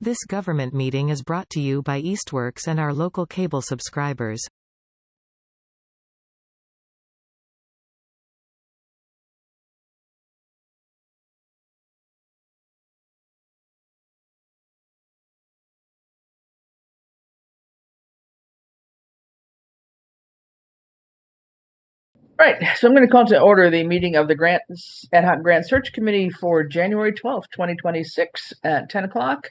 This government meeting is brought to you by Eastworks and our local cable subscribers. Right, so I'm going to call to order the meeting of the Ad Hoc Grant Search Committee for January 12th, 2026 at 10 o'clock.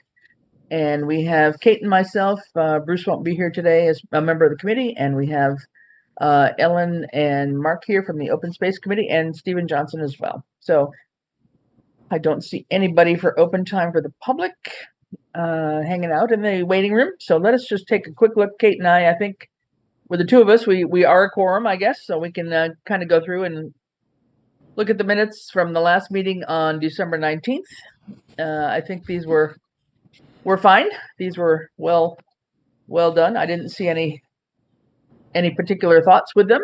And we have Kate and myself. Bruce won't be here today as a member of the committee. And we have Ellen and Mark here from the Open Space Committee and Stephen Johnson as well. So I don't see anybody for open time for the public hanging out in the waiting room. So let us just take a quick look. Kate and I think with the two of us, we are a quorum, I guess, so we can kind of go through and look at the minutes from the last meeting on December 19th. I think these were fine. These were well done. I didn't see any particular thoughts with them.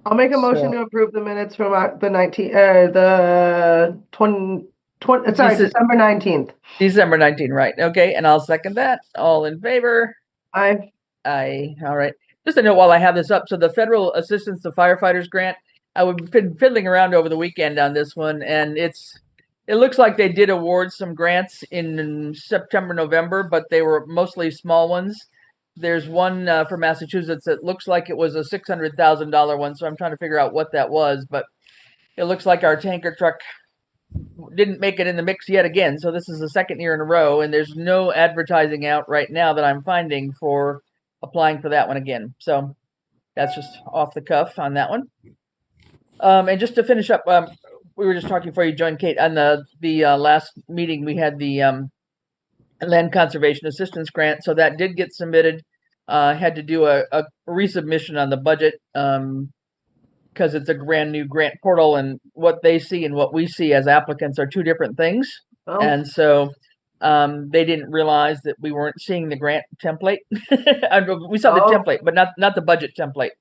I'll make a motion to approve the minutes from December 19th. December 19th, right. Okay, and I'll second that. All in favor? Aye. All right. Just a note while I have this up. So the Federal Assistance to Firefighters Grant, I've been fiddling around over the weekend on this one, and it looks like they did award some grants in September, November, but they were mostly small ones. There's one for Massachusetts that looks like it was a $600,000 one, so I'm trying to figure out what that was, but it looks like our tanker truck didn't make it in the mix yet again. So this is the second year in a row, and there's no advertising out right now that I'm finding for applying for that one again. So that's just off the cuff on that one. And just to finish up, we were just talking before you joined, Kate, on the last meeting we had the Land Conservation Assistance Grant. So that did get submitted. Had to do a resubmission on the budget because it's a brand new grant portal, and what they see and what we see as applicants are two different things. Oh. And so they didn't realize that we weren't seeing the grant template. We saw the template, but not the budget template.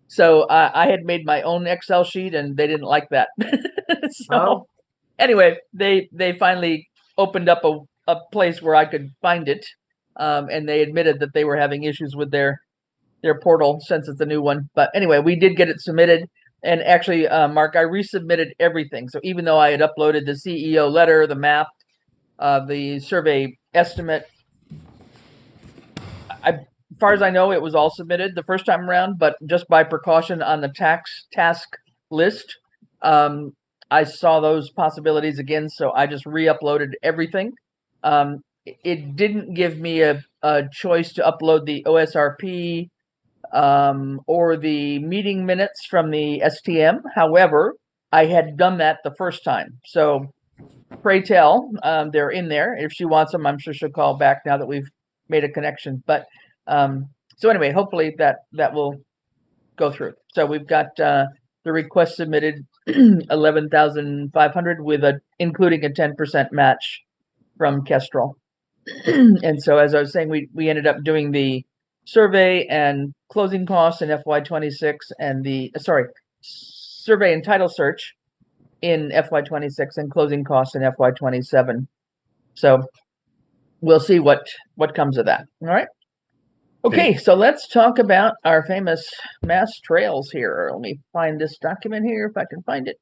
So I had made my own Excel sheet, and they didn't like that. So anyway, they finally opened up a place where I could find it, and they admitted that they were having issues with their portal since it's a new one. But anyway, we did get it submitted. And actually, Mark, I resubmitted everything. So even though I had uploaded the CEO letter, the map, the survey estimate, as far as I know, it was all submitted the first time around, but just by precaution on the task list, I saw those possibilities again, so I just re-uploaded everything. It didn't give me a choice to upload the OSRP or the meeting minutes from the STM. However, I had done that the first time, so pray tell, they're in there. If she wants them, I'm sure she'll call back now that we've made a connection. But so anyway, hopefully that will go through. So we've got the request submitted, 11,500 with including a 10% match from Kestrel. And so as I was saying, we ended up doing the survey and closing costs in FY26 and the survey and title search in FY26 and closing costs in FY27. So we'll see what comes of that. All right. Okay, so let's talk about our famous mass trails here. Let me find this document here if I can find it.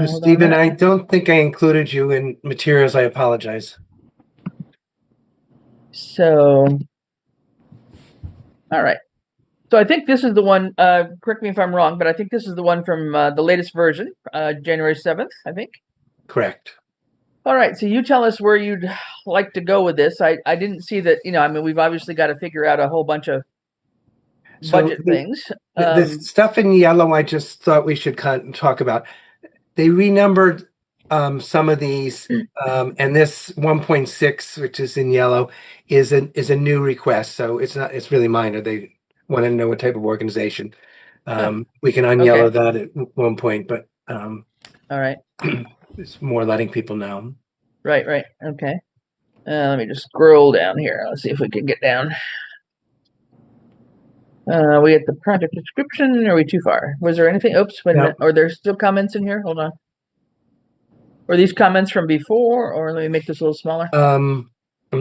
Stephen, I don't think I included you in materials. I apologize. So, all right. So I think this is the one, correct me if I'm wrong, but I think this is the one from the latest version, January 7th, I think. Correct. All right, so you tell us where you'd like to go with this. I didn't see that, I mean, we've obviously got to figure out a whole bunch of budget things. The stuff in yellow, I just thought we should talk about. They renumbered some of these, and this 1.6, which is in yellow, is a new request. So it's really minor. They want to know what type of organization. We can unyellow that at one point, but all right. It's more letting people know. Right. Okay. Let me just scroll down here. Let's see if we can get down. We at the project description. Are we too far? Was there anything? Oops, wait a minute. Are there still comments in here? Hold on. Were these comments from before, or let me make this a little smaller? I'm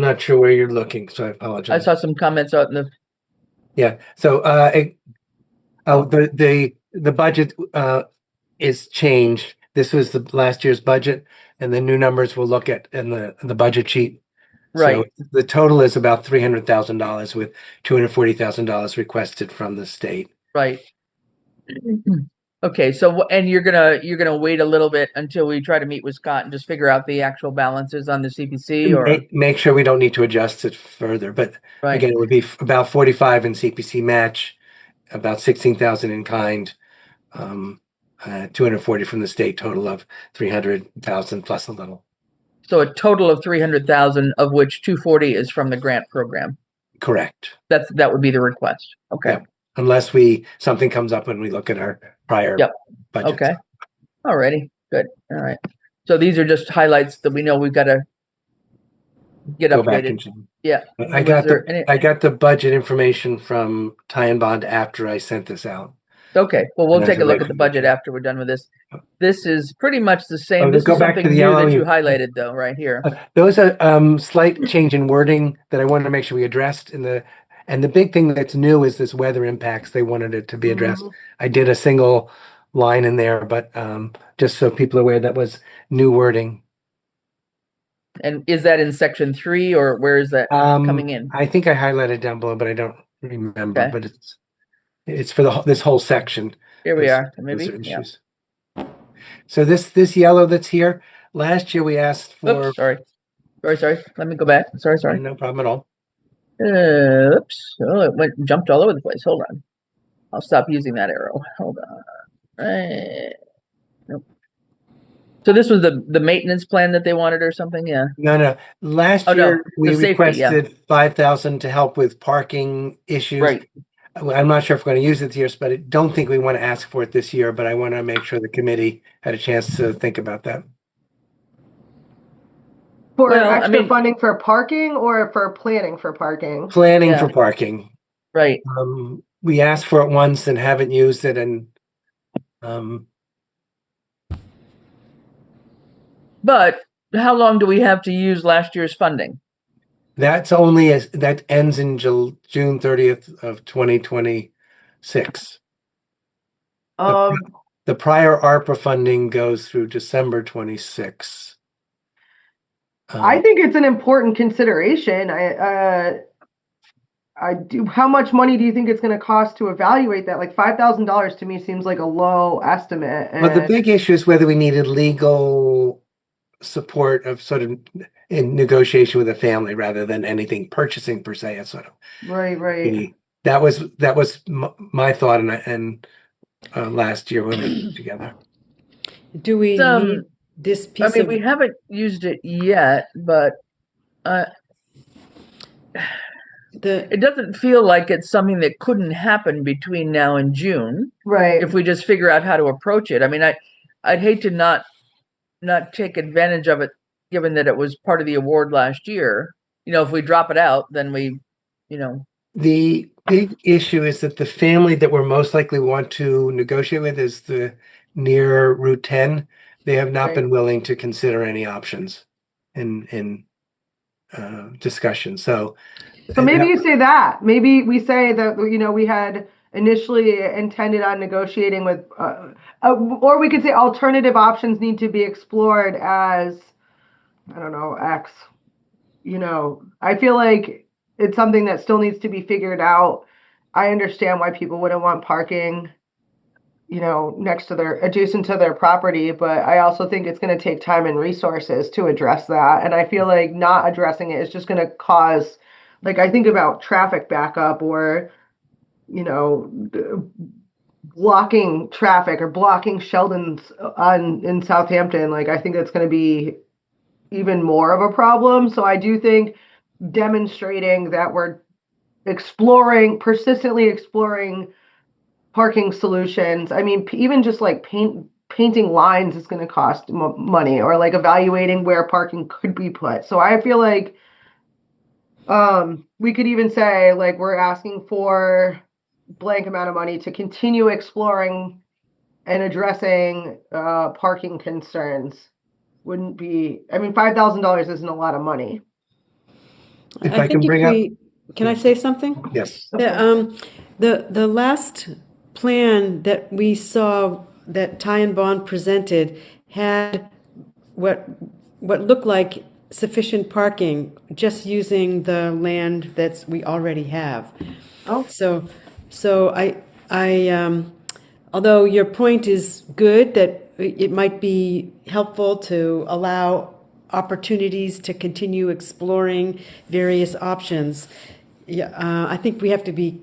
not sure where you're looking, so I I apologize. saw some comments out in the, Yeah, so, the budget, is changed. This was the last year's budget, and the new numbers we'll look at in the budget sheet. So right, the total is about $300,000 with $240,000 requested from the state. right. Okay, so, and you're gonna wait a little bit until we try to meet with Scott and just figure out the actual balances on the CPC, or, Make sure we don't need to adjust it further, but right? again, it would be about 45 in CPC match, about 16,000 in kind, 240 from the state, total of 300,000 plus a little. So a total of 300,000, of which 240 is from the grant program. Correct. That would be the request. Okay. Yep. Unless something comes up when we look at our prior Yep. budgets. Okay. Alrighty. Good. All right. So these are just highlights that we know we've got to get Go back updated. and Yeah. I got the budget information from Ty and Bond after I sent this out. Okay. Well, we'll And take a that's look what at the I budget can- after we're done with this. This is pretty much the same. Oh, This go is back to something the new yellow that you you- highlighted, though, right here. Those are slight change in wording that I wanted to make sure we addressed and the big thing that's new is this weather impacts. They wanted it to be addressed. I did a single line in there, but just so people are aware, that was new wording. And is that in section 3, or where is that coming in? I think I highlighted down below, but I don't remember. Okay. But it's for this whole section. Here we Those- are. those Maybe. are Yeah. issues. So this yellow that's here, last year we asked for. Oops. Sorry. Let me go back. Sorry. No problem at all. Oops. Oh, it jumped all over the place. Hold on. I'll stop using that arrow. Hold on. Right. Nope. So this was the maintenance plan that they wanted or something? Yeah. No. Last Oh, no, year we the safety, yeah. requested 5,000 to help with parking issues. Right. I'm not sure if we're going to use it this year, but I don't think we want to ask for it this year. But I want to make sure the committee had a chance to think about that. For Well, I extra mean- funding for parking or for planning for parking? Planning Yeah. for parking. Right. We asked for it once and haven't used it, and But how long do we have to use last year's funding? that ends in June 30th of 2026. The prior ARPA funding goes through December 26. I think it's an important consideration. I do. How much money do you think it's going to cost to evaluate that? Like $5,000 to me seems like a low estimate. But the and- big issue is whether we needed legal support of sort of in negotiation with a family rather than anything purchasing per se. It's sort of Right. that was my thought, and last year when we were together. Do we need this I piece mean, of, we haven't used it yet, but it doesn't feel like it's something that couldn't happen between now and June Right. if we just figure out how to approach it. I mean, I'd hate to not take advantage of it, given that it was part of the award last year. If we drop it out, then The big issue is that the family that we're most likely want to negotiate with is the near Route 10. They have not Right. been willing to consider any options in discussion. So maybe you say that. Maybe we say that, we had initially intended on negotiating with, or we could say alternative options need to be explored as, I don't know, X. I feel like it's something that still needs to be figured out. I understand why people wouldn't want parking, next to adjacent to their property, but I also think it's going to take time and resources to address that. And I feel like not addressing it is just going to cause, like, I think about traffic backup or, blocking traffic or blocking Sheldon's in Southampton. Like, I think that's going to be even more of a problem. So I do think demonstrating that we're persistently exploring parking solutions. I mean, even just like painting lines is going to cost money, or like evaluating where parking could be put. So I feel like we could even say, like, we're asking for blank amount of money to continue exploring and addressing parking concerns. wouldn't be, I mean, $5,000 isn't a lot of money. If I I think can bring up, can I say something? yes, The last plan that we saw that Ty and Bond presented had what looked like sufficient parking, just using the land that's we already have. Oh. So although your point is good, that it might be helpful to allow opportunities to continue exploring various options. Yeah, I think we have to be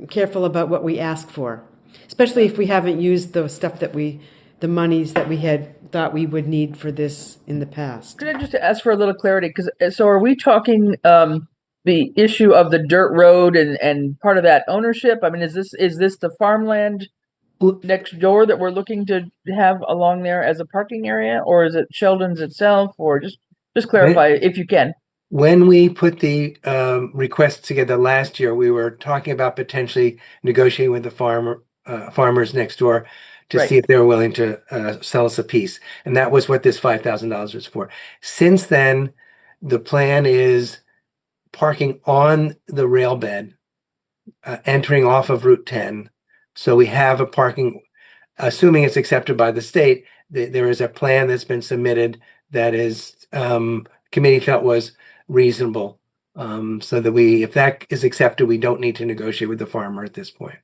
careful about what we ask for, especially if we haven't used the monies that we had thought we would need for this in the past. Could I just ask for a little clarity? Because so are we talking the issue of the dirt road and part of that ownership? I mean, is this the farmland next door that we're looking to have along there as a parking area, or is it Sheldon's itself, or just clarify if you can? when we put the request together last year, we were talking about potentially negotiating with the farmers next door to Right. see if they were willing to sell us a piece. And that was what this $5,000 was for. Since then, the plan is parking on the rail bed, entering off of Route 10. So we have a parking, assuming it's accepted by the state, there is a plan that's been submitted that is committee felt was reasonable. So that if that is accepted, we don't need to negotiate with the farmer at this point.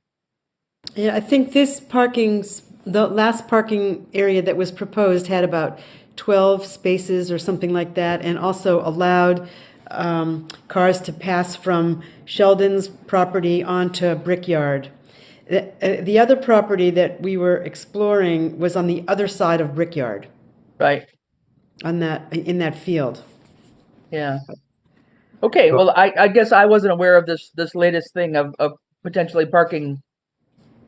Yeah, I think the last parking area that was proposed had about 12 spaces or something like that, and also allowed cars to pass from Sheldon's property onto Brickyard. The other property that we were exploring was on the other side of Brickyard, Right. in that field. Yeah. Okay. Well, I guess I wasn't aware of this latest thing of potentially parking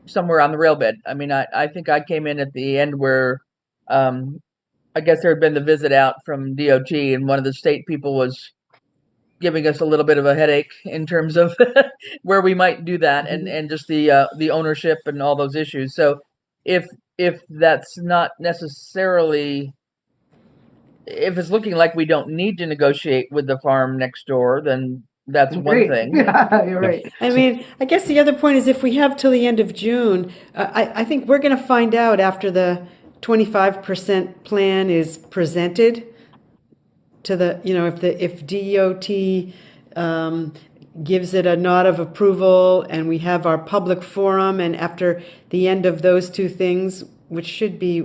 somewhere on the rail bed. I mean, I think I came in at the end where I guess there had been the visit out from DOT, and one of the state people was giving us a little bit of a headache in terms of where we might do that, and just the ownership and all those issues. So if that's not necessarily, if it's looking like we don't need to negotiate with the farm next door, then that's one Great. thing. Yeah, you're right. I mean, I guess the other point is if we have till the end of June, I think we're going to find out after the 25% plan is presented to the, if DOT gives it a nod of approval and we have our public forum, and after the end of those two things, which should be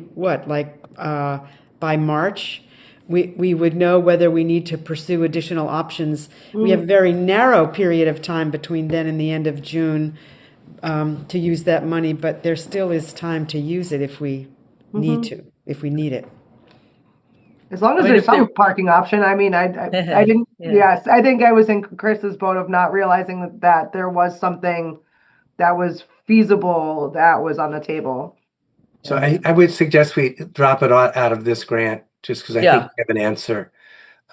by March, we would know whether we need to pursue additional options. We have a very narrow period of time between then and the end of June to use that money, but there still is time to use it if we need it. As long as I mean, there's if some there- parking option. I mean, I didn't. Yeah. Yes, I think I was in Chris's boat of not realizing that there was something that was feasible that was on the table. So I would suggest we drop it out of this grant just because I think we have an answer.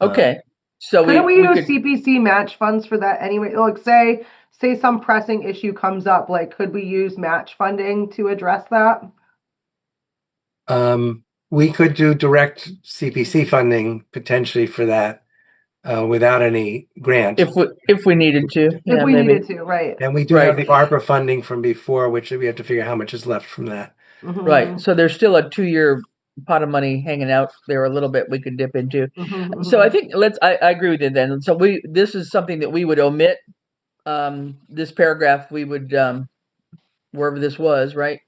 Okay. So Couldn't we we use could, CPC match funds for that anyway? Like, say some pressing issue comes up, like, could we use match funding to address that? We could do direct CPC funding potentially for that without any grant. if we needed to. If we needed to, right. And we do have the ARPA funding from before, which we have to figure out how much is left from that. Mhm, Right. So there's still a 2-year pot of money hanging out there a little bit we could dip into. mhm, So mhm. I think I agree with you then. So this is something that we would omit. This paragraph we would wherever this was, right?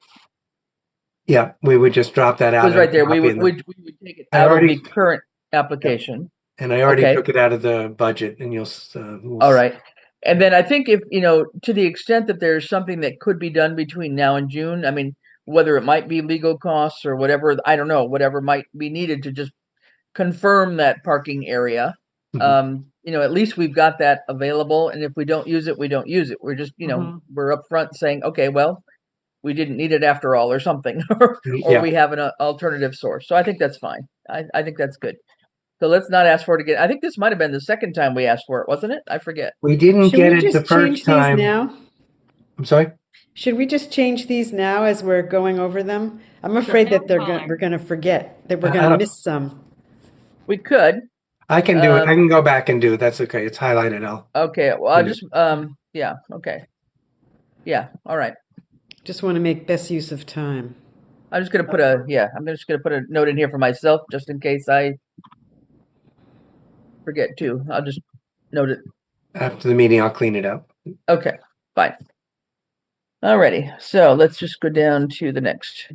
Yeah, we would just drop that It out. was right there. We copy would take it out of the current application. And I already Okay. took it out of the budget, and we'll All right. And then I think if, to the extent that there's something that could be done between now and June, I mean, whether it might be legal costs or whatever, I don't know, whatever might be needed to just confirm that parking area. At least we've got that available. And if we don't use it, we don't use it. We're just, we're upfront saying, okay, well, we didn't need it after all or something, or Yeah. we have an alternative source. So I think that's fine. I think that's good. So let's not ask for it again. I think this might have been the second time we asked for it, wasn't it? I forget. We didn't Should get we it the just first change these time. now? I'm sorry? Should we just change these now as we're going over them? I'm afraid that we're going to forget, that we're I going to don't- miss some. We could. I can do it. I can go back and do it. That's okay. It's highlighted. Okay. Well, I'll Yeah. just yeah. Okay. Yeah. All right. Just want to make best use of time. I'm just gonna put a I'm just gonna put a note in here for myself just in case I forget to. I'll just note it. After the meeting, I'll clean it up. Okay, fine. Alrighty, so let's just go down to the next.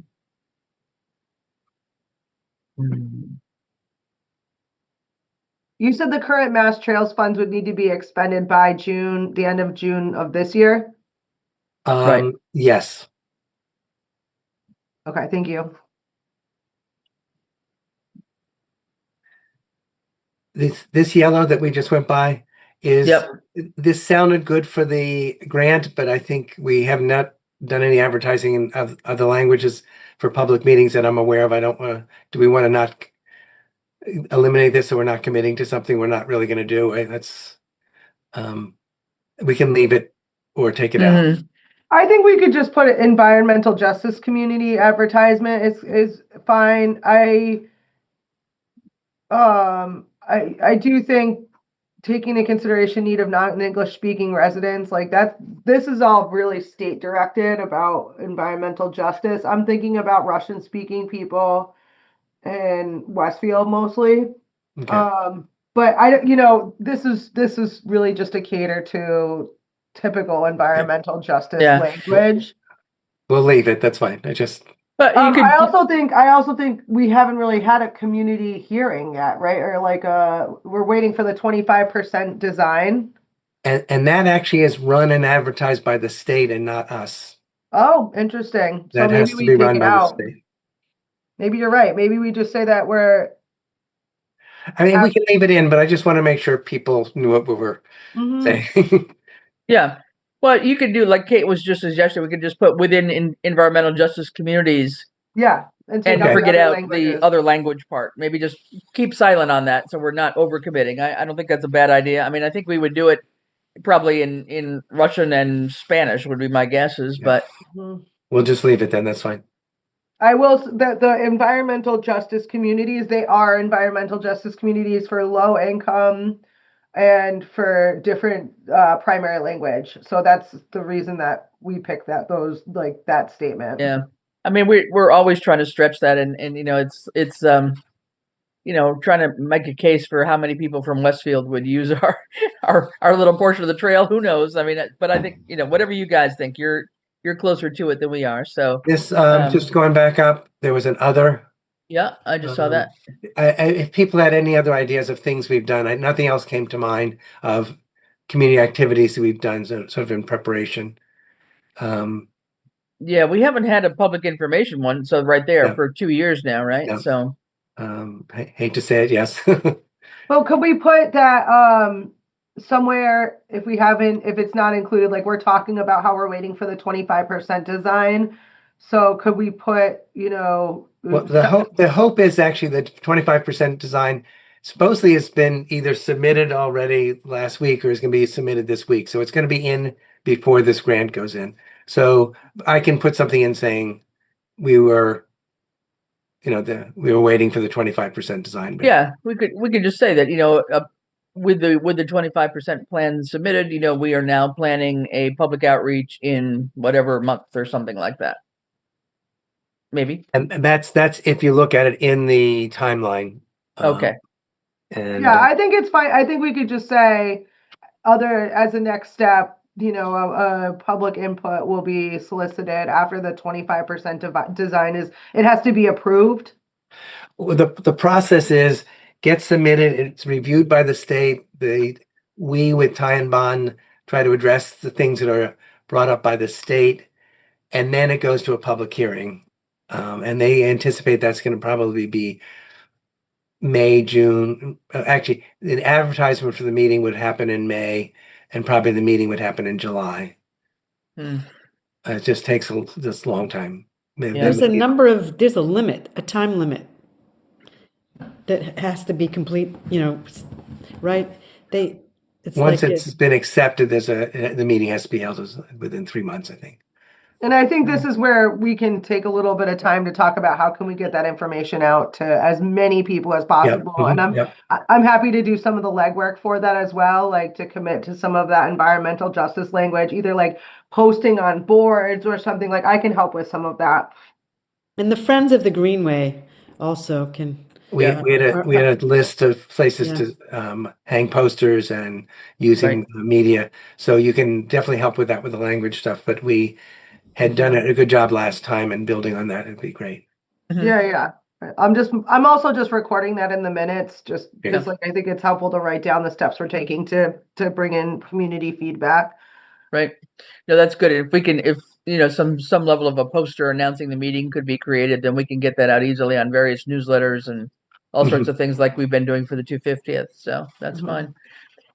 You said the current Mass Trails funds would need to be expended by June, the end of June of this year? Right. Yes. Okay, thank you. This yellow that we just went by is, Yep. this sounded good for the grant, but I think we have not done any advertising in other languages for public meetings that I'm aware of. I don't want to, do we want to not eliminate this so we're not committing to something we're not really going to do? That's, we can leave it or take it out. Mhm. I think we could just put it environmental justice community advertisement is fine. I do think taking into consideration need of non-English speaking residents, like that, this is all really state directed about environmental justice. I'm thinking about Russian speaking people in Westfield mostly. Okay. But this is really just a cater to typical environmental justice Yeah. language. We'll leave it. That's fine. But you could. I also think we haven't really had a community hearing yet, right? Or like we're waiting for the 25% design. And that actually is run and advertised by the state and not us. Oh, interesting. So That maybe has to we be take run it by the out. state. Maybe you're right. Maybe we just say that we're. I mean, we can leave it in, but I just want to make sure people knew what we were saying. Yeah. Well, you could do like Kate was just suggesting. We could just put within environmental justice communities Yeah, and take and out the forget other out languages. the other language part. Maybe just keep silent on that so we're not overcommitting. I don't think that's a bad idea. I mean, I think we would do it probably in Russian and Spanish would be my guesses, Yeah. but Mhm. We'll just leave it then. That's fine. I will, the environmental justice communities, they are environmental justice communities for low income and for different primary language. So that's the reason that we picked that statement. yeah. I mean, we're always trying to stretch that, and it's trying to make a case for how many people from Westfield would use our little portion of the trail. Who knows? I mean, but I think whatever you guys think, you're closer to it than we are. So This, just going back up, there was an other. yeah, I just saw that. If people had any other ideas of things we've done, nothing else came to mind of community activities that we've done, sort of in preparation. Yeah, we haven't had a public information one, so right there Yeah. for 2 years now, right? Yeah. So I hate to say it, yes. Well, could we put that somewhere if it's not included, like we're talking about how we're waiting for the 25% design. So could we put, Well, the hope is actually that 25% design supposedly has been either submitted already last week or is going to be submitted this week. So it's going to be in before this grant goes in. So I can put something in saying we were waiting for the 25% design. But yeah, we could just say that with the 25% plan submitted, we are now planning a public outreach in whatever month or something like that. Maybe. And that's if you look at it in the timeline. Okay. And yeah, I think it's fine. I think we could just say as a next step, a public input will be solicited after the 25% design it has to be approved. The process is gets submitted, it's reviewed by the state. We with Ty and Bond try to address the things that are brought up by the state, and then it goes to a public hearing. And they anticipate that's going to probably be May, June. Actually, the advertisement for the meeting would happen in May, and probably the meeting would happen in July. It just takes this long time. There's a limit, a time limit that has to be complete, right? Once it's been accepted, the meeting has to be held within 3 months, I think. And I think this is where we can take a little bit of time to talk about how can we get that information out to as many people as possible. And I'm happy to do some of the legwork for that as well, like to commit to some of that environmental justice language, either like posting on boards or something. Like I can help with some of that. And the Friends of the Greenway also can. We had a list of places to hang posters and using media. So you can definitely help with that with the language stuff. But we had done a good job last time, and building on that, it'd be great. Yeah. I'm also just recording that in the minutes, just because like I think it's helpful to write down the steps we're taking to bring in community feedback. Right. No, that's good. If we can, if some level of a poster announcing the meeting could be created, then we can get that out easily on various newsletters and all sorts of things like we've been doing for the 250th. So that's fine.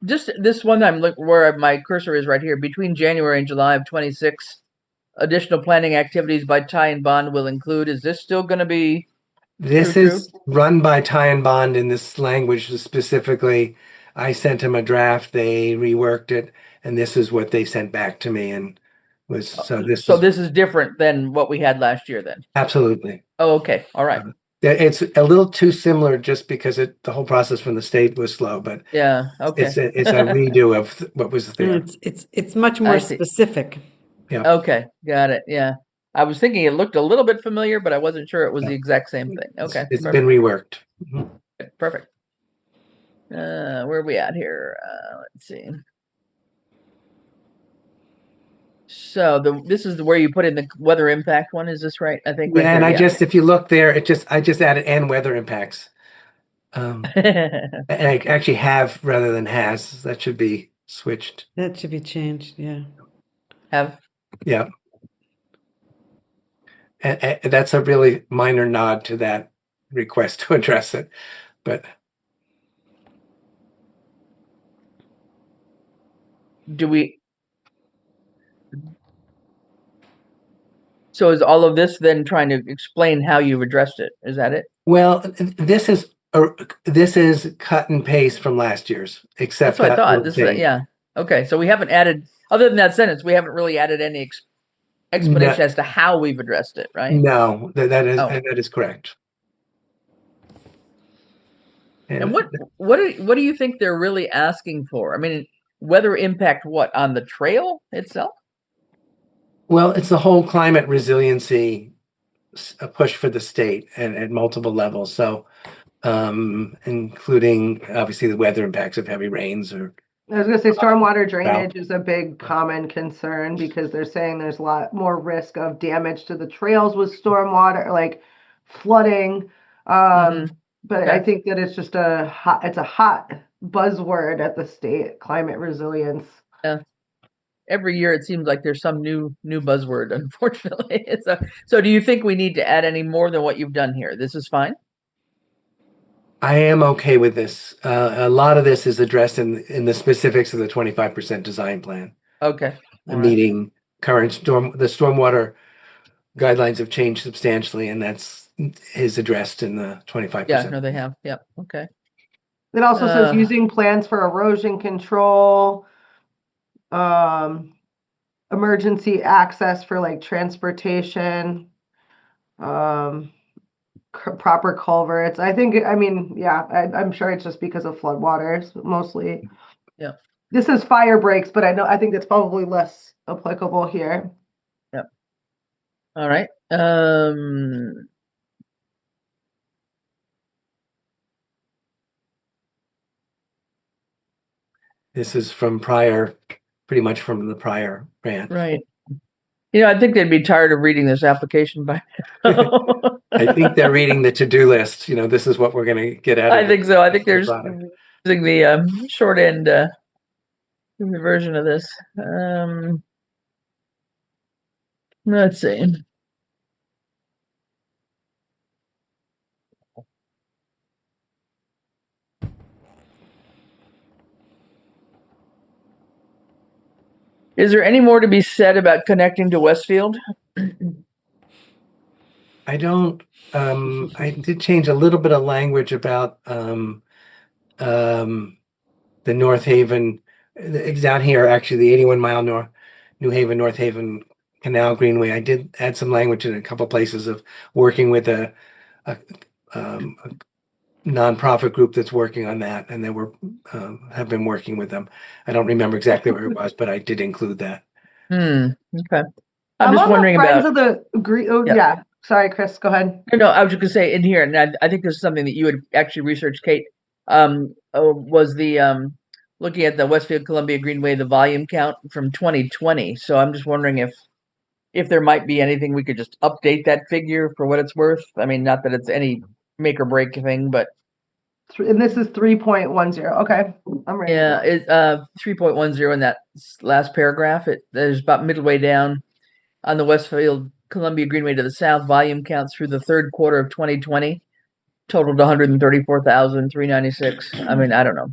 Just this one time, look where my cursor is right here. Between January and July of 26, additional planning activities by Ty and Bond will include. Is this still going to be? This is run by Ty and Bond in this language specifically. I sent them a draft. They reworked it, and this is what they sent back to me. And was this is different than what we had last year, then? Absolutely. Oh, okay. All right. It's a little too similar just because the whole process from the state was slow, but yeah, okay. It's a redo of what was there. It's much more specific. Yeah. Okay, got it. Yeah. I was thinking it looked a little bit familiar, but I wasn't sure it was the exact same thing. Okay. It's been reworked. Perfect. Where are we at here? Let's see. So this is where you put in the weather impact one. Is this right? I think. Yeah, and if you look there, I just added and weather impacts. And I actually have rather than has. That should be switched. That should be changed. Yeah. Have. Yeah. And that's a really minor nod to that request to address it, but. So is all of this then trying to explain how you've addressed it? Is that it? Well, this is cut and paste from last year's, except that's what I thought. Yeah. Okay. So we haven't added, other than that sentence, we haven't really added any explanation as to how we've addressed it, right? No, that is correct. And what do you think they're really asking for? I mean, weather impact what on the trail itself? Well, it's the whole climate resiliency push for the state and at multiple levels. So, including obviously the weather impacts of heavy rains or. I was going to say stormwater drainage is a big common concern because they're saying there's a lot more risk of damage to the trails with stormwater, like flooding. But I think that it's just a hot buzzword at the state, climate resilience. Yeah. Every year it seems like there's some new buzzword, unfortunately. So do you think we need to add any more than what you've done here? This is fine? I am okay with this. A lot of this is addressed in the specifics of the 25% design plan. Okay. Meeting current the stormwater guidelines have changed substantially, and that's addressed in the 25%. Yeah, no, they have. Yep. Okay. It also says using plans for erosion control, emergency access for like transportation, proper culverts. I'm sure it's just because of floodwaters mostly. Yeah. This is fire breaks, but I think it's probably less applicable here. Yep. All right. This is from pretty much from the prior grant. Right. I think they'd be tired of reading this application by now. I think they're reading the to-do list. This is what we're going to get out of it. I think so. I think they're using the short end version of this. Let's see. Is there any more to be said about connecting to Westfield? I don't. I did change a little bit of language about the North Haven. It's down here, actually, the 81-mile New Haven, North Haven Canal Greenway. I did add some language in a couple places of working with a nonprofit group that's working on that, and they have been working with them. I don't remember exactly where it was, but I did include that. Okay. I'm just on wondering the Friends about. of the Green. Oh, Yeah. yeah. Sorry, Chris. Go ahead. No, I was just gonna say in here, and I think this is something that you had actually researched, Kate. Was the looking at the Westfield Columbia Greenway, the volume count from 2020. So I'm just wondering if there might be anything we could just update that figure for what it's worth. I mean, not that it's any make or break thing, but And this is 3.10. Okay, I'm ready. yeah, it 3.10 in that last paragraph. There's about midway down on the Westfield Columbia Greenway to the south. Volume counts through the third quarter of 2020 totaled 134,396. I mean, I don't know.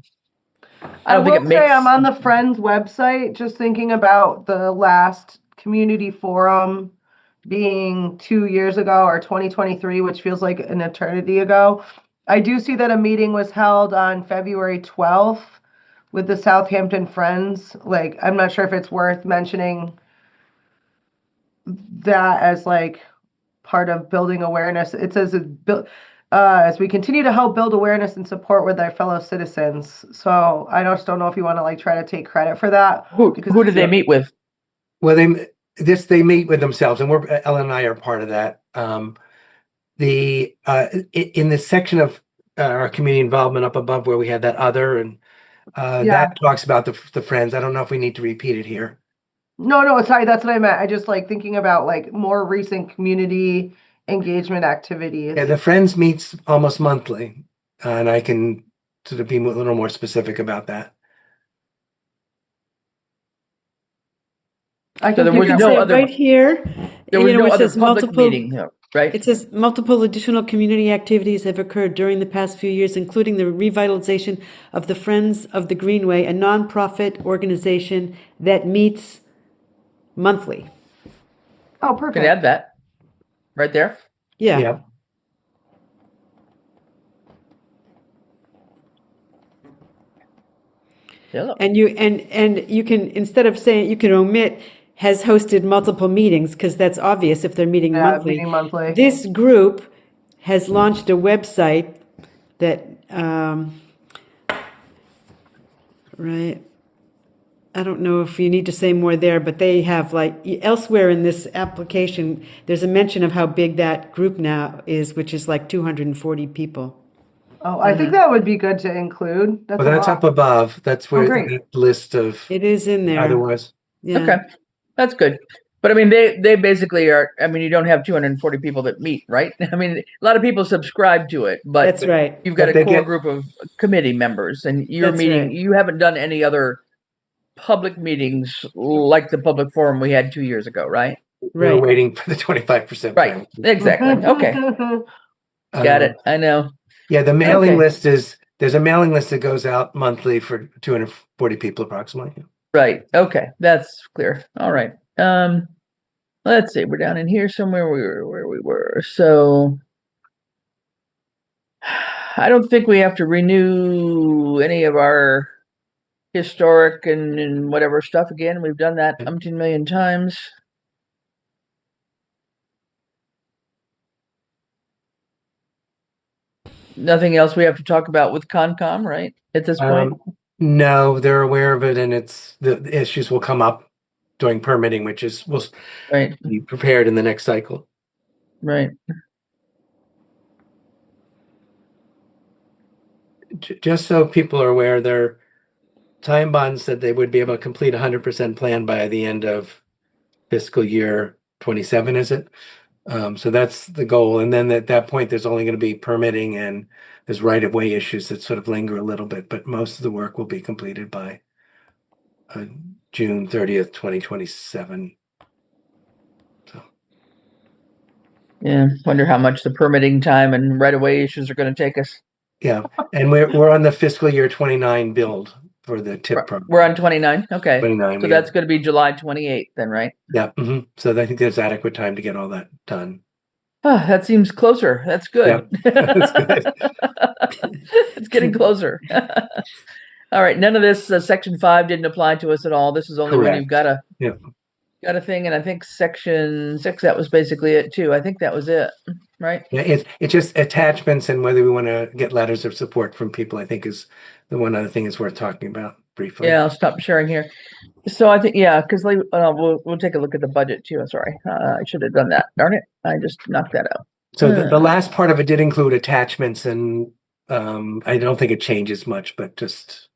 I don't think it will say makes. I'm on the Friends website, just thinking about the last community forum being 2 years ago or 2023, which feels like an eternity ago. I do see that a meeting was held on February 12th with the Southampton Friends. Like, I'm not sure if it's worth mentioning that as like part of building awareness. It says as we continue to help build awareness and support with our fellow citizens. So I just don't know if you want to like try to take credit for that. Who did they meet with? Well, they meet with themselves, and Ellen and I are part of that. In the section of our community involvement up above where we had that other, and that talks about the Friends. I don't know if we need to repeat it here. No, sorry, that's what I meant. I just like thinking about like more recent community engagement activities. Yeah, the Friends meets almost monthly, and I can sort of be a little more specific about that. So there was no other right here. There was no other says public meeting, right? It says multiple additional community activities have occurred during the past few years, including the revitalization of the Friends of the Greenway, a nonprofit organization that meets monthly. Oh, perfect. Can add that right there. Yeah. And you can, instead of saying, you can omit has hosted multiple meetings, because that's obvious if they're meeting monthly. Meeting monthly. This group has launched a website that, right, I don't know if you need to say more there, but they have like elsewhere in this application, there's a mention of how big that group now is, which is like 240 people. Oh, I think that would be good to include. That's up above. That's where the list of it is in there. Otherwise, yeah. Okay, that's good. But I mean, they basically are. I mean, you don't have 240 people that meet, right? I mean, a lot of people subscribe to it, but that's right. You've got a core group of committee members, and you're meeting. Right. You haven't done any other public meetings like the public forum we had 2 years ago, right? We're waiting for the 25%. Right. Exactly. Okay. Got it. I know. Yeah, the mailing list there's a mailing list that goes out monthly for 240 people approximately. Right. Okay. That's clear. All right. Let's see. We're down in here somewhere where we were. So I don't think we have to renew any of our historic and whatever stuff again. We've done that umpteen million times. Nothing else we have to talk about with Concom, right? At this point? No, they're aware of it, and the issues will come up during permitting, which will be prepared in the next cycle. Right. Just so people are aware, their time bond said they would be able to complete 100% plan by the end of fiscal year 27, is it? So that's the goal. And then at that point, there's only going to be permitting and there's right-of-way issues that sort of linger a little bit, but most of the work will be completed by June 30th, 2027. So. Yeah, wonder how much the permitting time and right-of-way issues are going to take us. Yeah, and we're on the fiscal year 29 build for the TIP program. We're on 29. Okay, 29. So that's going to be July 28th, then, right? Yeah. Mm-hmm. So I think there's adequate time to get all that done. Oh, that seems closer. That's good. Yeah, that's good. It's getting closer. All right. None of this Section 5 didn't apply to us at all. This is only when you've got got a thing, and I think section 6, that was basically it too. I think that was it, right? Yeah, it's just attachments and whether we want to get letters of support from people, I think is the one other thing is worth talking about briefly. Yeah, I'll stop sharing here. So I think, yeah, because we'll take a look at the budget too. I'm sorry, I should have done that. Darn it, I just knocked that out. So the last part of it did include attachments, and I don't think it changes much, but just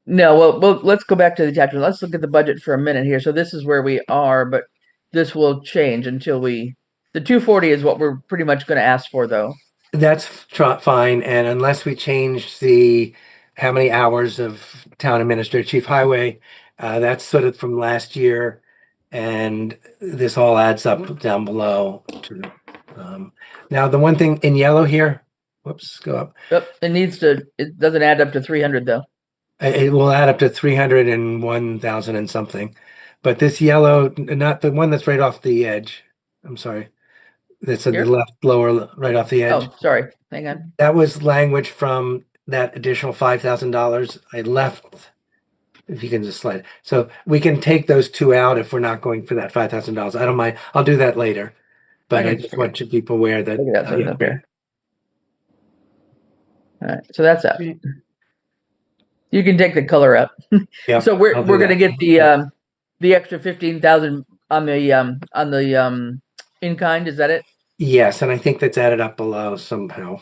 No, well, let's go back to the attachment. Let's look at the budget for a minute here. So this is where we are, but this will change until the 240 is what we're pretty much going to ask for, though. that's fine. And unless we change the how many hours of town administrator chief highway, that's sort of from last year, and this all adds up down below. Now the one thing in yellow here, whoops, go up. Yep, it doesn't add up to 300 though. It will add up to 301,000 and something, but this yellow, not the one that's right off the edge. I'm sorry. That's at the Here? left lower, right off the edge. Oh, sorry. Hang on. That was language from that additional $5,000 I left. If you can just slide it. So we can take those two out if we're not going for that $5,000. I don't mind. I'll do that later. But I Okay. just want you people aware that. Look at that, up here. All right, so that's up. Right. You can take the color up. Yeah, So we're I'll do going to that. get the extra 15,000 on the in kind. Is that it? Yes, and I think that's added up below somehow.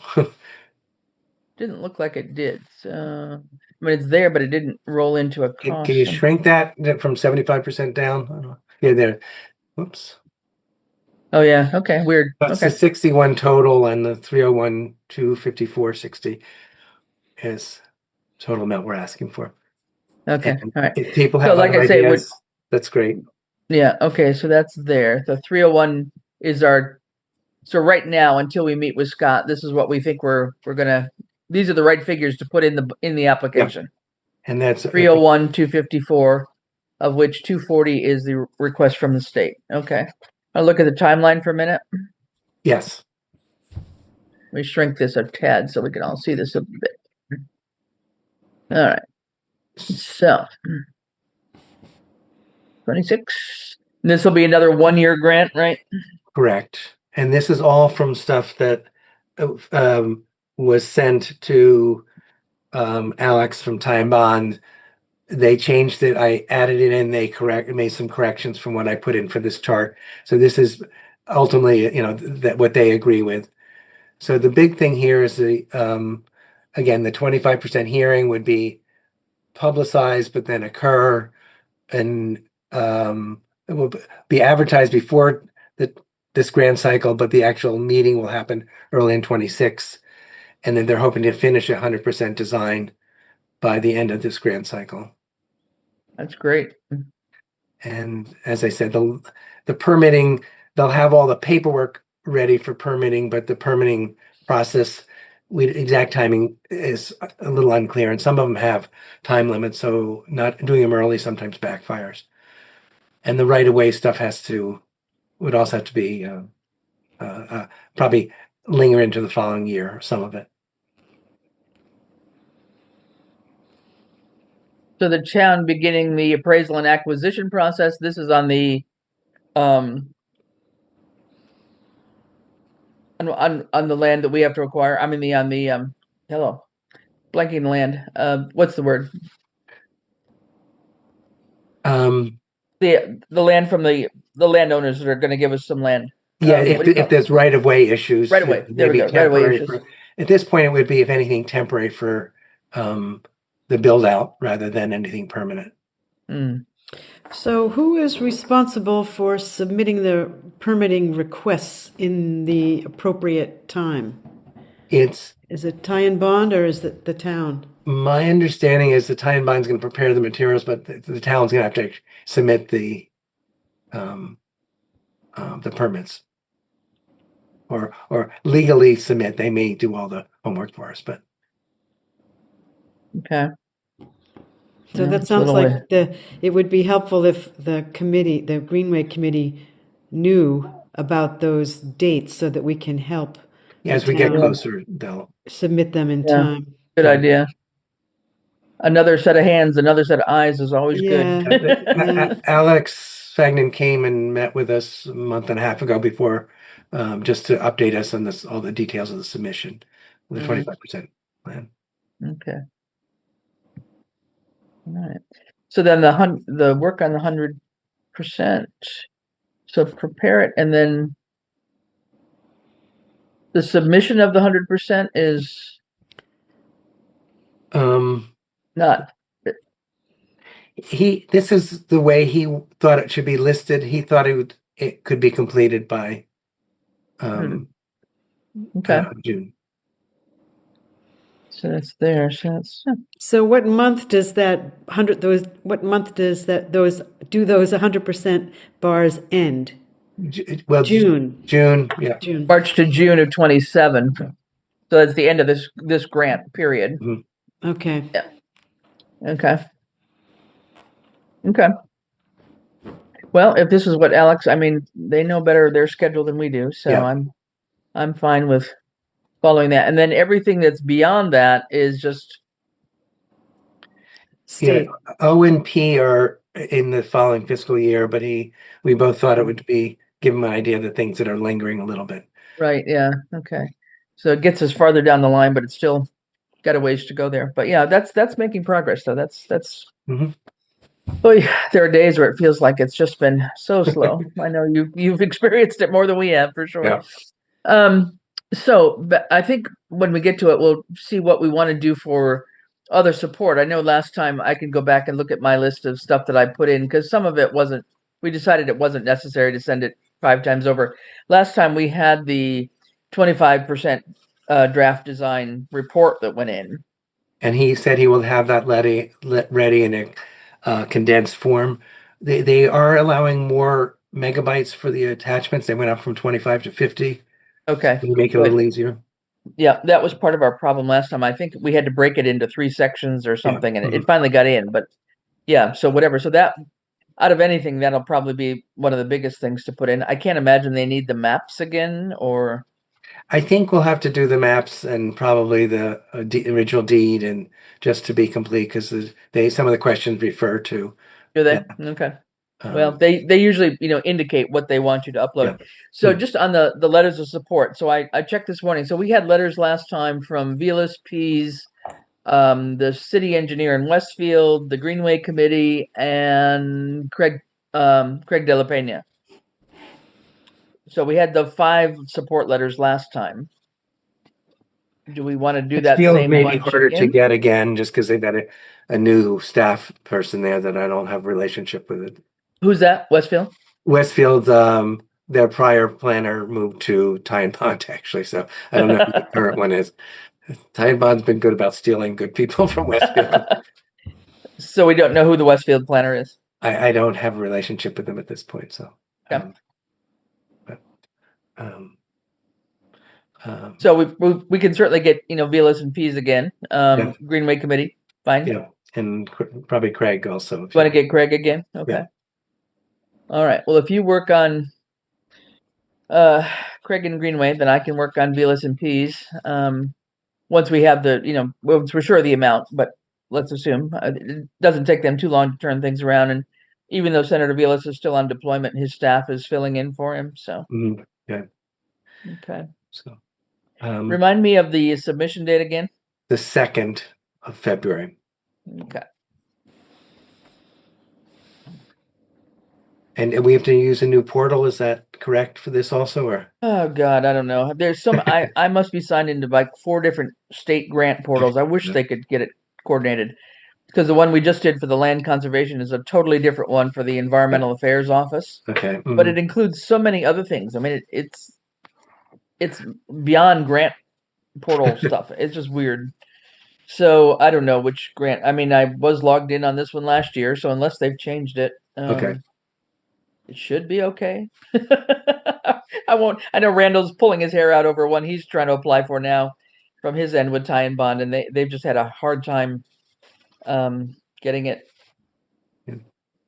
Didn't look like it did. So I mean, it's there, but it didn't roll into a Can cost. you shrink that from 75% down? I don't know. Yeah, there. Whoops. Oh yeah. Okay. Weird. That's Okay. the 61 total, and the 301, 254.60 is total amount we're asking for. Okay. And All right. if people So, have like other I say, ideas, that's great. Yeah. Okay. So that's there. The 301 is our. So right now, until we meet with Scott, this is what we think we're gonna. These are the right figures to put in the application. And that's 301, 254, of which 240 is the request from the state. Okay. I'll look at the timeline for a minute. yes. Let me shrink this a tad so we can all see this a bit. All right. So 26. This will be another 1-year grant, right? Correct. And this is all from stuff that was sent to Alex from Time Bond. They changed it. I added it in. They made some corrections from what I put in for this chart. So this is ultimately, that what they agree with. So the big thing here is the again, the 25% hearing would be publicized, but then occur, and it will be advertised before this grant cycle, but the actual meeting will happen early in 26. And then they're hoping to finish 100% design by the end of this grant cycle. That's great. And as I said, the permitting, they'll have all the paperwork ready for permitting, but the permitting process, exact timing is a little unclear, and some of them have time limits, so not doing them early sometimes backfires. And the right-of-way stuff would also have to be probably linger into the following year, some of it. So the town beginning the appraisal and acquisition process. This is on the on the land that we have to acquire. I mean on the hello, blanking land. What's the word? The land from the landowners that are going to give us some land. Yeah, What do you if there's right-of-way issues. Right-of-way. There we maybe go. Right-of-way temporary issues. at this point, it would be, if anything, temporary for the build-out rather than anything permanent. Mm. So who is responsible for submitting the permitting requests in the appropriate time? Is it Ty and Bond or is it the town? My understanding is the Tie and Bond's going to prepare the materials, but the town's going to have to submit the permits, or legally submit. They may do all the homework for us, but Okay. So Yeah, that it's a sounds little like it would be helpful if the Greenway Committee knew about those dates so that we can help as we get town closer, they'll. submit them in Yeah. time. Good idea. Another set of hands, another set of eyes is always Yeah. good. Alex Fagnan came and met with us a month and a half ago before, just to update us on all the details of the submission, the 25% plan. Okay. All right. So then the work on the 100%. So prepare it, and then the submission of the 100% is not. This is the way he thought it should be listed. He thought it could be completed by Okay. June. So that's there. So that's So what month does that what month does those 100% bars end? Well, June. Yeah. June. March to June of 27. So that's the end of this grant period. Okay. Yeah. Okay. Okay. Well, if this is what Alex, I mean, they know better their schedule than we do, so Yeah. I'm fine with following that. And then everything that's beyond that is just State. Yeah, O and P are in the following fiscal year, but we both thought it would be give him an idea of the things that are lingering a little bit. right. Yeah. Okay. So it gets us farther down the line, but it's still got a ways to go there. But yeah, that's making progress though. That's Mhm. Boy, there are days where it feels like it's just been so slow. I know you've experienced it more than we have for sure. Yeah. So but I think when we get to it, we'll see what we want to do for other support. I know last time I can go back and look at my list of stuff that I put in because some of it wasn't. We decided it wasn't necessary to send it 5 times over. Last time we had the 25% draft design report that went in. And he said he will have that ready in a condensed form. They are allowing more megabytes for the attachments. They went up from 25 to 50. Okay. To make it a little easier. Yeah, that was part of our problem last time. I think we had to break it into 3 sections or something, and it finally got in. But yeah, so whatever. So that out of anything, that'll probably be one of the biggest things to put in. I can't imagine they need the maps again, or I think we'll have to do the maps and probably the original deed, and just to be complete, because some of the questions refer to. do they? Okay. Well, they usually indicate what they want you to upload. Yeah. So just on the letters of support. So I checked this morning. So we had letters last time from Vilas Pease, the city engineer in Westfield, the Greenway Committee, and Craig De La Pena. So we had the 5 support letters last time. Do we want to do that Feels same maybe bunch harder to again? get again, just because they've got a new staff person there that I don't have a relationship with it. Who's that? Westfield? Westfield's their prior planner moved to Ty and Bond, actually, so I don't know who the current one is. Ty and Bond's been good about stealing good people from Westfield. So we don't know who the Westfield planner is. I don't have a relationship with them at this point, so. Okay. But, so we can certainly get Vilas and Pease again. Yeah. Greenway Committee, fine. Yeah, and probably Craig also. Want to get Craig again? Okay. Yeah. All right. Well, if you work on Craig and Greenway, then I can work on Vilas and Pease. Once we have once we're sure of the amount, but let's assume it doesn't take them too long to turn things around. And even though Senator Vilas is still on deployment, his staff is filling in for him. So. Yeah. Okay. So. Remind me of the submission date again. The 2nd of February. Okay. And we have to use a new portal. Is that correct for this also, or? Oh God, I don't know. There's some. I must be signed into like 4 different state grant portals. I wish they could get it coordinated, because the one we just did for the land conservation is a totally different one for the environmental affairs office. Okay. But it includes so many other things. I mean, it's beyond grant portal stuff. It's just weird. So I don't know which grant. I mean, I was logged in on this one last year, so unless they've changed it, Okay. it should be okay. I won't. I know Randall's pulling his hair out over one he's trying to apply for now from his end with Ty and Bond, and they've just had a hard time getting it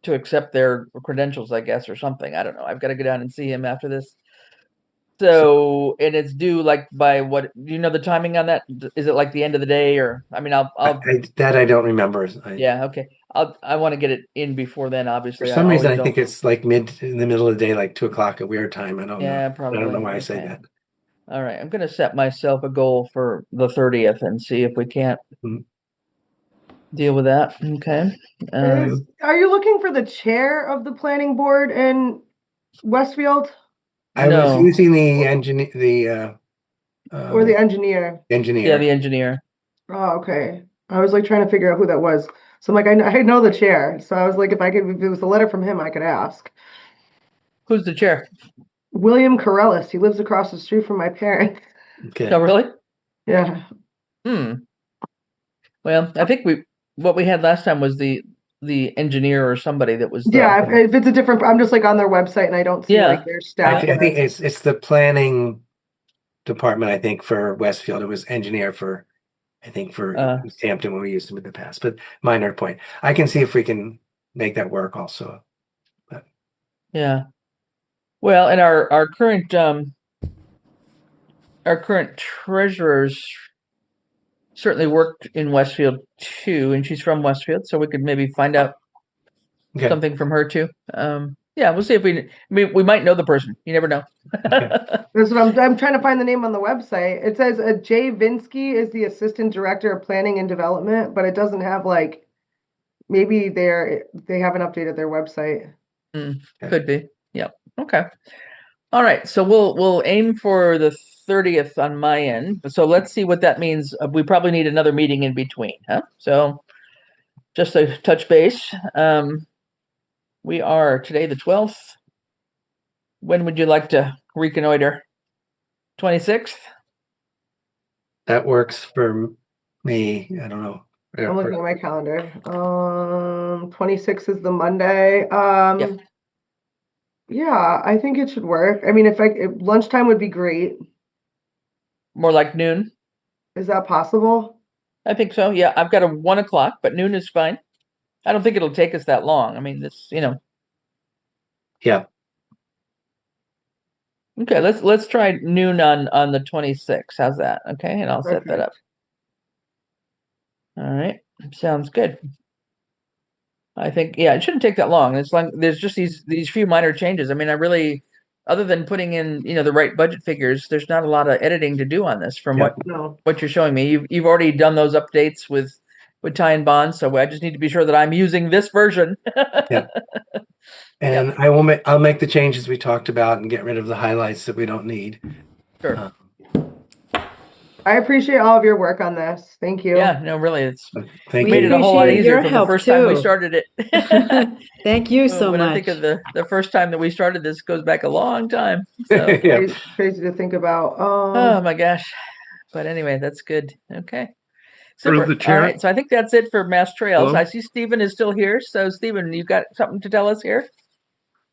to accept their credentials, I guess, or something. I don't know. I've got to go down and see him after this. So, and it's due like by what, do you know the timing on that? Is it like the end of the day or, I mean, I'll, That I don't remember. yeah, okay. I want to get it in before then, For obviously. I some reason, always I think don't. it's like in the middle of the day, like 2 o'clock at weird time. I don't know. Yeah, I don't know probably. why I say Okay. that. All right. I'm going to set myself a goal for the 30th and see if we can't Mhm. deal with that. Okay. Are you looking for the chair of the planning board in Westfield I was No. using the engineer, or the engineer? Yeah, engineer. the engineer. Oh, okay. I was like trying to figure out who that was. So I'm like, I know the chair. So I was like, if it was a letter from him, I could ask. Who's the chair? William Corellis. He lives across the street from my parents. Okay. Oh, really? Yeah. Well, I think what we had last time was the engineer or somebody that was the, Yeah, if it's a different, I'm just like on their website and I don't see Yeah. like their staff. I think it's the planning department, I think, for Westfield. It was engineer for, I think, for Southampton when we used them in the past, but minor point. I can see if we can make that work also. yeah. Well, and our current treasurer's certainly worked in Westfield too, and she's from Westfield, so we could maybe find out Okay. something from her too. Yeah, we'll see if we might know the person. You never know. That's what I'm trying to find the name on the website. It says Jay Vinsky is the assistant director of planning and development, but it doesn't have like, maybe they haven't updated their website. Could be. Yep. Okay. All right. So we'll aim for the 30th on my end. So let's see what that means. We probably need another meeting in between, huh? So just to touch base. We are today the 12th. When would you like to reconnoiter? 26th? That works for me. I don't know. I'm looking at my calendar. 26 is the Monday. Yeah, I think it should work. I mean, if lunchtime would be great. More like noon? Is that possible? I think so. Yeah, I've got a 1 o'clock, but noon is fine. I don't think it'll take us that long. I mean, this, Yeah. Okay, let's try noon on the 26th. How's that? Okay, and I'll set that up. All right, sounds good. I think, yeah, it shouldn't take that long. It's like there's just these few minor changes. I mean, I really, other than putting in the right budget figures, there's not a lot of editing to do on this from Yeah. what you're showing me. You've already done those updates with tie and bond, so I just need to be sure that I'm using this version. Yeah. And I'll make the changes we talked about and get rid of the highlights that we don't need. Sure. I appreciate all of your work on this. Thank you. Yeah, no, really, it's Thank made you. it a whole lot appreciate easier your from the help, first time we too. started it. Thank you so when much. I think of the first time that we started this goes back a long time. So, Yeah. Crazy to think about. oh my gosh. But anyway, that's good. Okay. Through Super. the chair. All right. So I think that's it for Mass Trails. Hello? I see Stephen is still here. So Stephen, you got something to tell us here?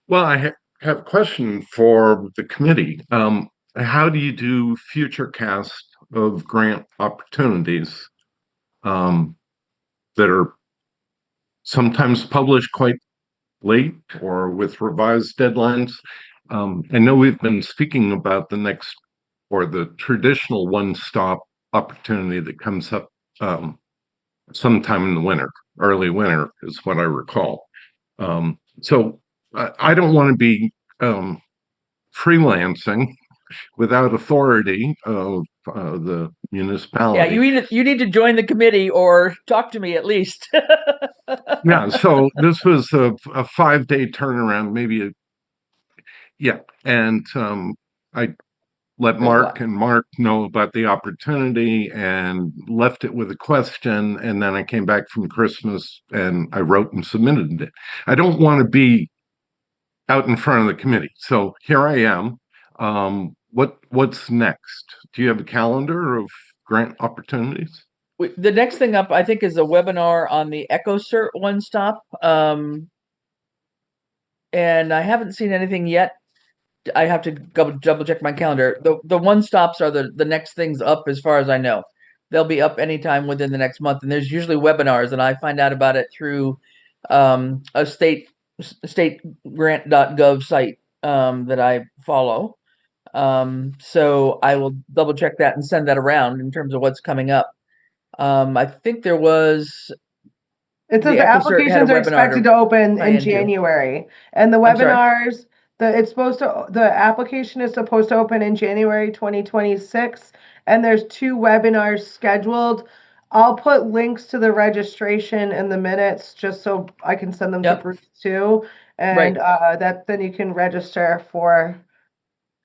Well, I have a question for the committee. How do you do future cast of grant opportunities that are sometimes published quite late or with revised deadlines? I know we've been speaking about the next or the traditional one-stop opportunity that comes up sometime in the winter, early winter is what I recall. So I don't want to be freelancing without authority of the municipality. Yeah, you need to join the committee or talk to me at least. Yeah, so this was a 5-day turnaround, maybe. And I let Mark know about the opportunity and left it with a question, and then I came back from Christmas and I wrote and submitted it. I don't want to be out in front of the committee, so here I am. What's next? Do you have a calendar of grant opportunities? The next thing up, I think, is a webinar on the EchoCert One Stop. And I haven't seen anything yet. I have to double check my calendar. The one stops are the next things up, as far as I know. They'll be up anytime within the next month, and there's usually webinars, and I find out about it through a state grant.gov site that I follow. So I will double check that and send that around in terms of what's coming up. I think there was It says the the EquiCert had a applications are webinar expected to open tie in into. January, and the I'm sorry? webinars, the application is supposed to open in January 2026, and there's 2 webinars scheduled. I'll put links to the registration in the minutes just so I can send them to Yep. Bruce too, and that then you can register for.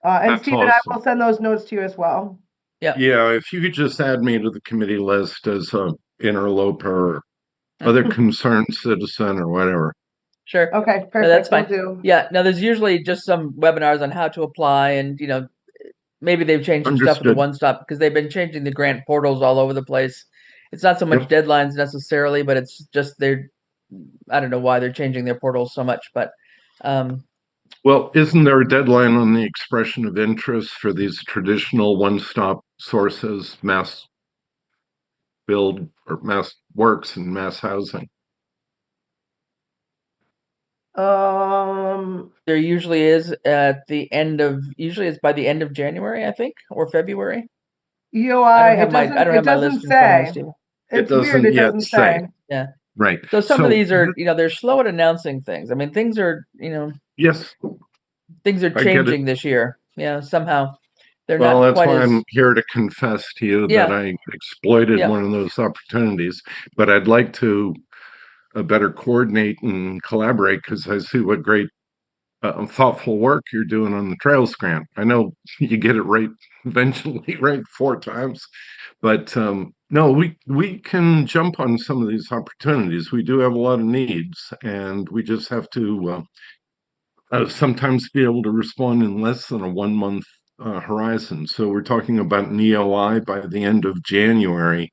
And That's Stephen, I awesome. will send those notes to you as well. Yeah, if you could just add me to the committee list as a interloper, other concerned citizen or whatever. Sure. Okay, No, that's perfect. Will fine. do. Yeah. Now there's usually just some webinars on how to apply, and maybe they've changed some stuff with the Understood. one stop because they've been changing the grant portals all over the place. It's not so much Yep. deadlines necessarily, but it's just I don't know why they're changing their portals so much, but Well, isn't there a deadline on the expression of interest for these traditional one-stop sources, Mass Build or Mass Works and Mass Housing? there usually is usually it's by the end of January, I think, or February. EOI, I don't have it my doesn't list in front of me, say. Steve. It's weird, doesn't it yet doesn't say. say. Yeah. Right. So some of So, these are, they're slow at announcing things. I mean, things are yes, I get it. changing this year. Somehow they're Well, not that's quite why as I'm here to confess to you that yeah, I exploited yeah. one of those opportunities, but I'd like to better coordinate and collaborate because I see what great thoughtful work you're doing on the Trails grant. I know you get it right eventually, right 4 times, but no, we can jump on some of these opportunities. We do have a lot of needs, and we just have to sometimes be able to respond in less than a 1 month horizon. So we're talking about an EOI by the end of January.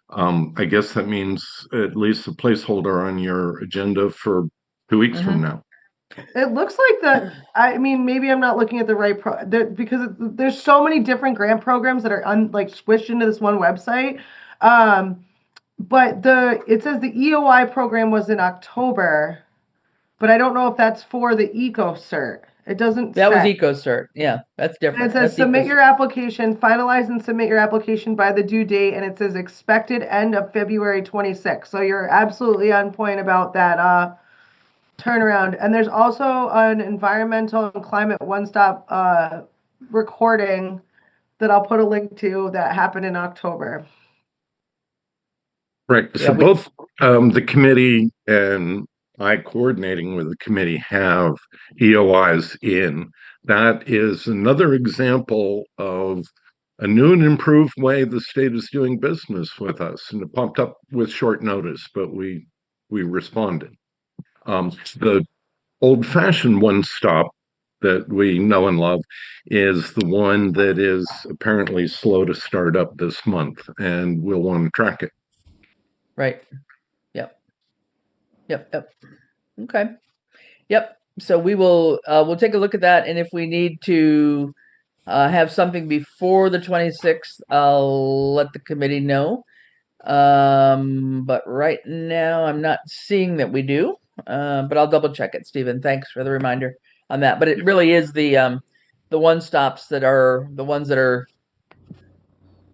I guess that means at least a placeholder on your agenda for 2 weeks from now. It looks like that. I mean, maybe I'm not looking at the right because there's so many different grant programs that are squished into this one website. But it says the EOI program was in October, but I don't know if that's for the EcoCert. It doesn't That was say. EcoCert. Yeah, that's And different. it says That's submit EcoCert. your application, finalize and submit your application by the due date, and it says expected end of February 26th. So you're absolutely on point about that turnaround. And there's also an environmental and climate one-stop recording that I'll put a link to that happened in October. Right. So both the committee and I coordinating with the committee have EOIs in. That is another example of a new and improved way the state is doing business with us. And it popped up with short notice, but we responded. The old-fashioned one-stop that we know and love is the one that is apparently slow to start up this month, and we'll want to track it. Right. Yep. Okay. Yep. So we'll take a look at that, and if we need to have something before the 26th, I'll let the committee know. But right now I'm not seeing that we do. But I'll double check it, Stephen. Thanks for the reminder on that. But it really is the one stops that are the ones that are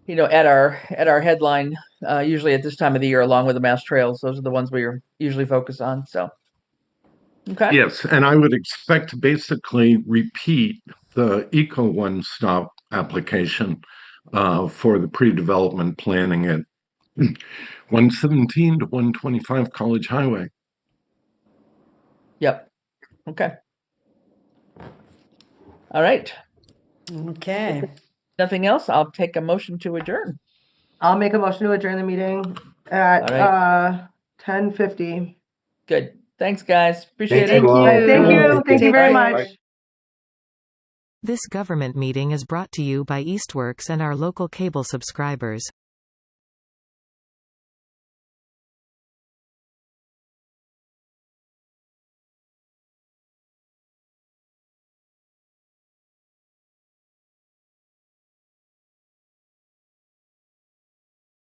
at our headline usually at this time of the year, along with the mass trails. Those are the ones we usually focus on. So okay. Yes, and I would expect to basically repeat the Eco One Stop application for the pre-development planning at 117 to 125 College Highway. Yep. Okay. All right. Okay. Nothing else. I'll take a motion to adjourn. I'll make a motion to adjourn the meeting at 10:50. Good. Thanks, guys. Appreciate Thank it. you all. Thank you. Thank you very Bye. much. This government meeting is brought to you by Eastworks and our local cable subscribers.